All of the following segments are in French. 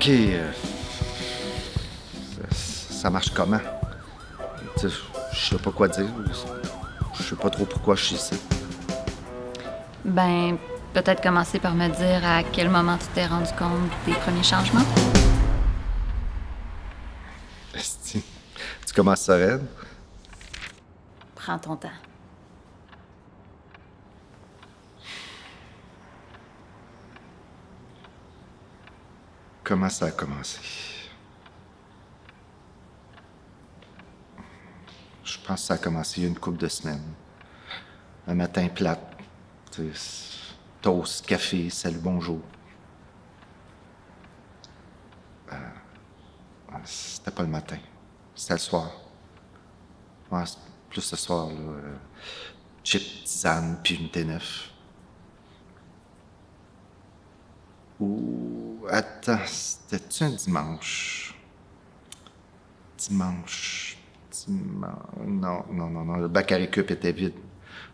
OK. Ça marche comment? Tu sais, je sais pas quoi dire. Je sais pas trop pourquoi je suis ici. Ben, peut-être commencer par me dire à quel moment tu t'es rendu compte des premiers changements. Esti, tu commences ça raide? Prends ton temps. Comment ça a commencé? Je pense que ça a commencé il y a une couple de semaines. Un matin plate. Tu sais, toast, café, salut, bonjour. C'était pas le matin. C'était le soir. Ouais, c'est plus ce soir, là. Chip, tisane, puis une T9. Ou... Attends, c'était-tu un dimanche? Dimanche... Non. Le bac à récup était vide.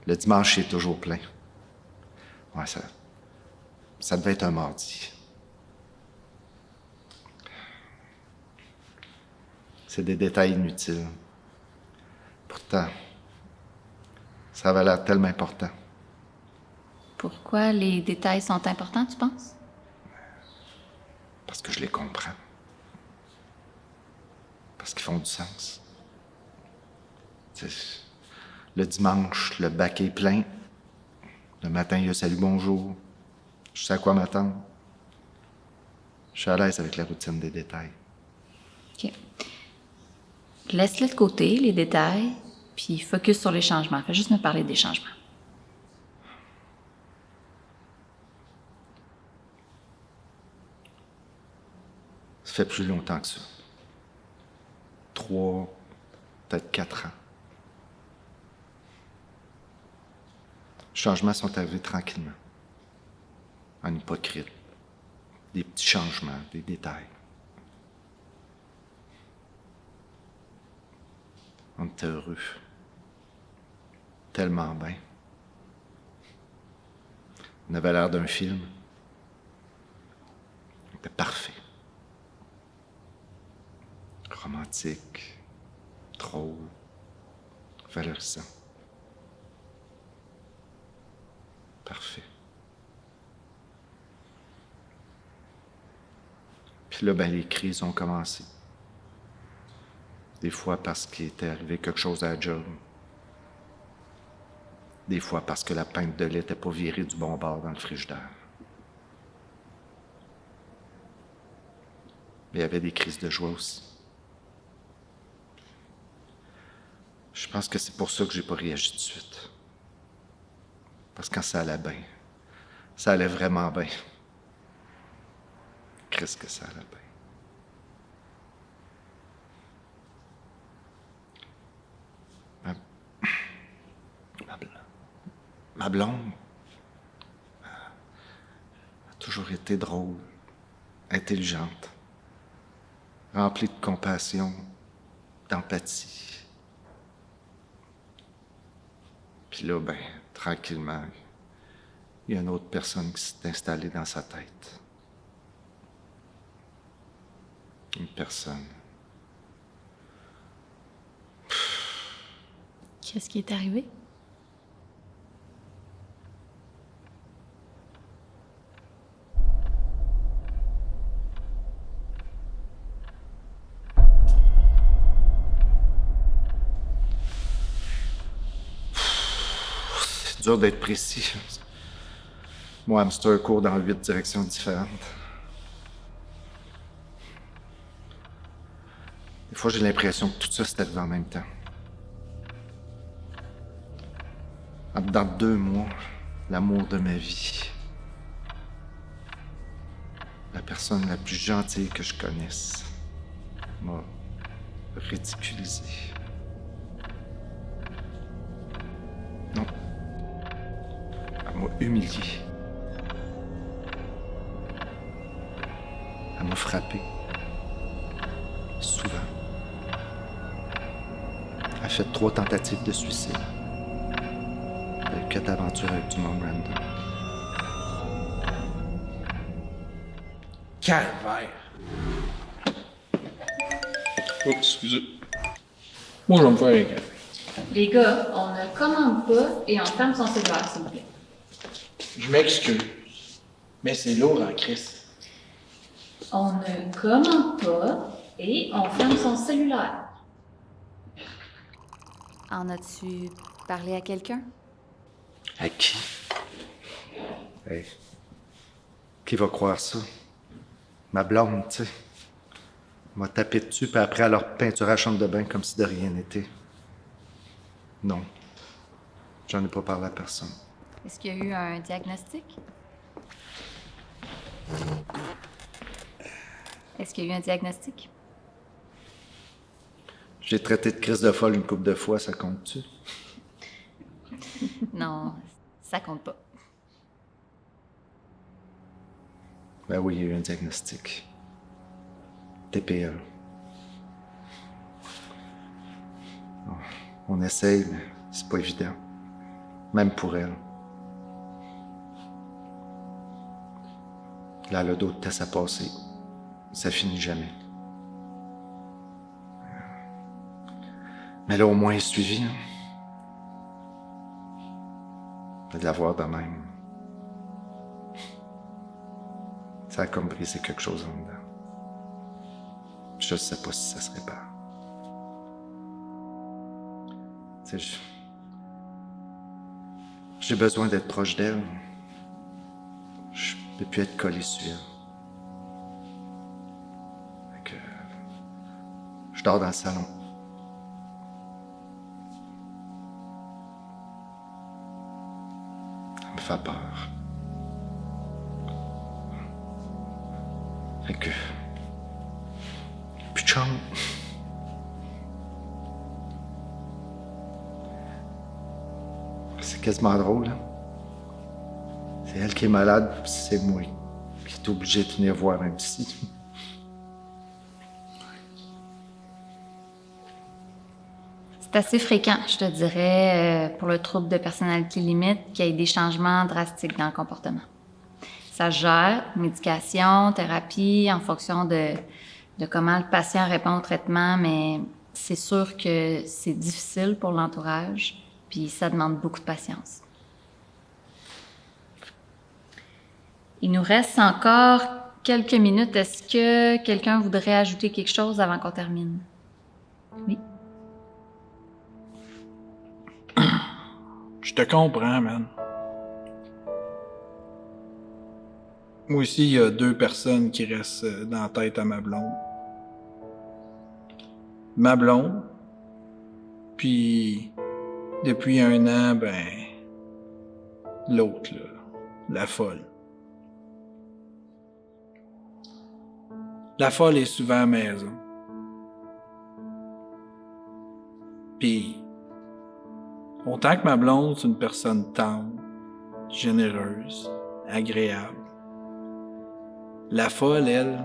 Le dimanche, est toujours plein. Ouais, ça devait être un mardi. C'est des détails inutiles. Pourtant, ça avait l'air tellement important. Pourquoi les détails sont importants, tu penses? Parce que je les comprends. Parce qu'ils font du sens. Tu sais, le dimanche, le bac est plein. Le matin, il y a salut, bonjour. Je sais à quoi m'attendre. Je suis à l'aise avec la routine des détails. OK. Laisse-les de côté, les détails, puis focus sur les changements. Fais juste me parler des changements. Ça fait plus longtemps que ça. 3, peut-être 4 ans. Les changements sont arrivés tranquillement. En hypocrite. Des petits changements, des détails. On était heureux. Tellement bien. On avait l'air d'un film. C'était parfait. Romantique. Drôle. Valorisant. Parfait. Puis là, ben, les crises ont commencé. Des fois parce qu'il était arrivé quelque chose à la job. Des fois parce que la pinte de lait n'était pas virée du bon bord dans le frigidaire. Mais il y avait des crises de joie aussi. Je pense que c'est pour ça que j'ai pas réagi tout de suite. Parce que quand ça allait bien, ça allait vraiment bien. Qu'est-ce que ça allait bien. Ma blonde a toujours été drôle, intelligente, remplie de compassion, d'empathie. Puis là, ben, tranquillement, il y a une autre personne qui s'est installée dans sa tête. Une personne. Qu'est-ce qui est arrivé? C'est dur d'être précis. Mon hamster court dans 8 directions différentes. Des fois, j'ai l'impression que tout ça s'est arrivé en même temps. Dans 2 mois, l'amour de ma vie. La personne la plus gentille que je connaisse m'a ridiculisé. Non. Elle m'a humilié. Elle m'a frappé. Souvent. Elle a fait 3 tentatives de suicide. Elle a eu 4 aventures avec du monde random. Calvaire! Oh, excusez. Moi, je vais me faire un café. Les gars, on ne commande pas et on ferme son cellulaire, s'il vous plaît. Je m'excuse. Mais c'est lourd en crise. On ne commande pas et on ferme son cellulaire. En as-tu parlé à quelqu'un? À qui? Hey. Qui va croire ça? Ma blonde, tu sais. M'a tapé dessus, puis après, elle leur peinture à la chambre de bain comme si de rien n'était. Non. J'en ai pas parlé à personne. Est-ce qu'il y a eu un diagnostic? Est-ce qu'il y a eu un diagnostic? J'ai traité de crise de folle une couple de fois, ça compte-tu? Non, ça compte pas. Ben oui, il y a eu un diagnostic. TPE. On essaye, mais c'est pas évident. Même pour elle. Là, elle a d'autres tests à passer. Ça finit jamais. Mais là, au moins, elle est suivie. Hein? De la voir de même. Ça a comme brisé quelque chose en dedans. Je sais pas si ça se répare. Tu sais, j'ai besoin d'être proche d'elle. Je peux plus être collé sur elle. Fait que je dors dans le salon. Ça me fait peur. Fait que plus de chambre. C'est quasiment drôle, hein? C'est elle qui est malade, puis c'est moi qui est obligé de venir voir un psy. C'est assez fréquent, je te dirais, pour le trouble de personnalité limite, qu'il y ait des changements drastiques dans le comportement. Ça se gère, médication, thérapie, en fonction de comment le patient répond au traitement, mais c'est sûr que c'est difficile pour l'entourage, puis ça demande beaucoup de patience. Il nous reste encore quelques minutes. Est-ce que quelqu'un voudrait ajouter quelque chose avant qu'on termine? Oui. Je te comprends, man. Moi aussi, il y a 2 personnes qui restent dans la tête à ma blonde. Ma blonde, puis depuis 1 an, ben, l'autre, là, la folle. La folle est souvent à la maison. Puis, autant que ma blonde, c'est une personne tendre, généreuse, agréable. La folle, elle,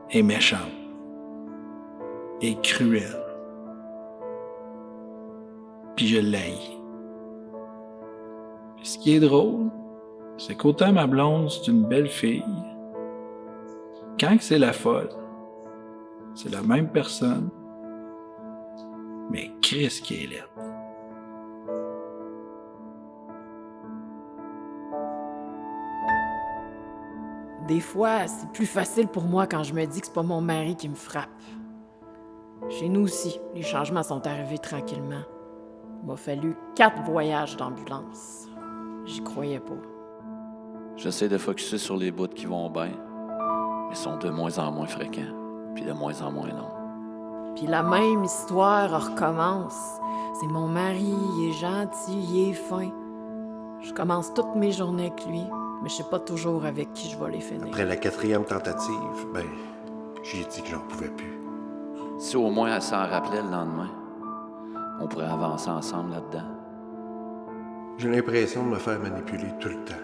est méchante et cruelle. Puis je l'haïs. Puis ce qui est drôle, c'est qu'autant ma blonde, c'est une belle fille, quand que c'est la folle, c'est la même personne, mais Chris qui est laide. Des fois, c'est plus facile pour moi quand je me dis que c'est pas mon mari qui me frappe. Chez nous aussi, les changements sont arrivés tranquillement. Il m'a fallu 4 voyages d'ambulance. J'y croyais pas. J'essaie de focusser sur les bouts qui vont bien, mais sont de moins en moins fréquents, puis de moins en moins longs. Puis la même histoire recommence. C'est mon mari, il est gentil, il est fin. Je commence toutes mes journées avec lui, mais je sais pas toujours avec qui je vais les finir. Après la 4e tentative, ben, j'ai dit que j'en pouvais plus. Si au moins elle s'en rappelait le lendemain, on pourrait avancer ensemble là-dedans. J'ai l'impression de me faire manipuler tout le temps.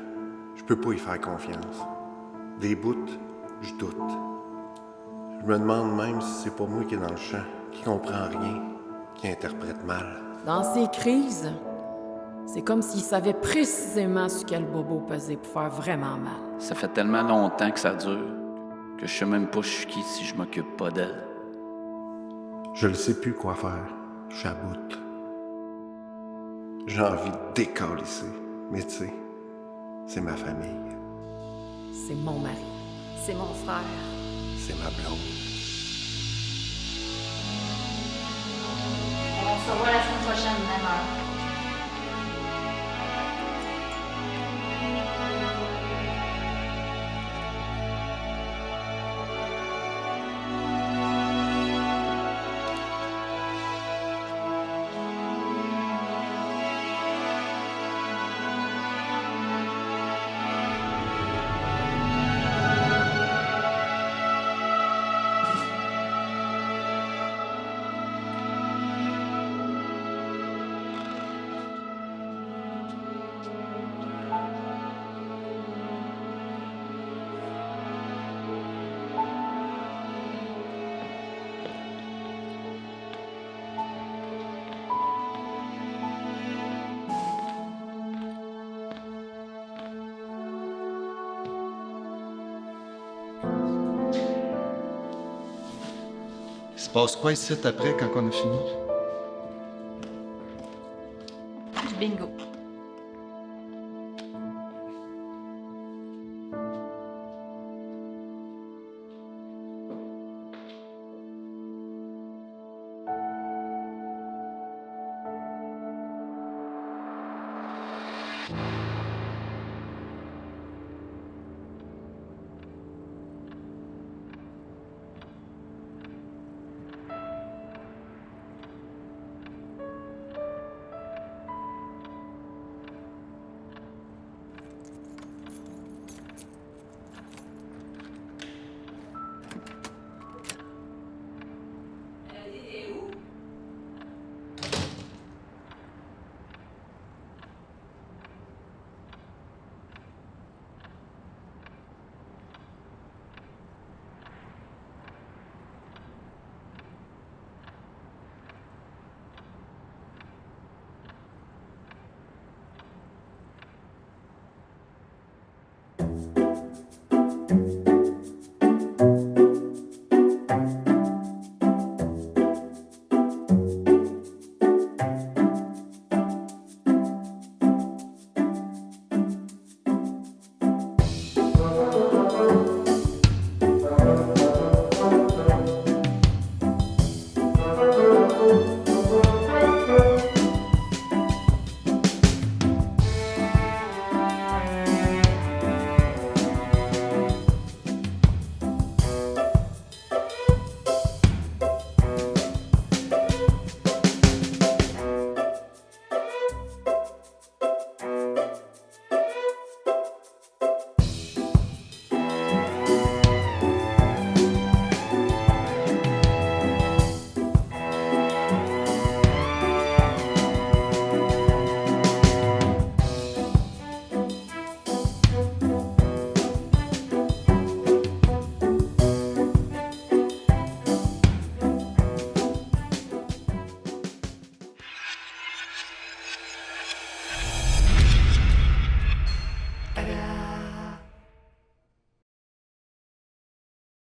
Je peux pas y faire confiance. Des bouts, je doute. Je me demande même si c'est pas moi qui est dans le champ, qui comprend rien, qui interprète mal. Dans ces crises, c'est comme s'il savait précisément sur quel bobo peser pour faire vraiment mal. Ça fait tellement longtemps que ça dure que je sais même pas je suis qui si je m'occupe pas d'elle. Je ne sais plus quoi faire. Je suis à bout. J'ai envie de décalisser. Mais tu sais, c'est ma famille. C'est mon mari. C'est mon frère. C'est ma blonde. On se revoit la semaine prochaine, même heure. Il se passe quoi ici après quand on a fini? Du bingo.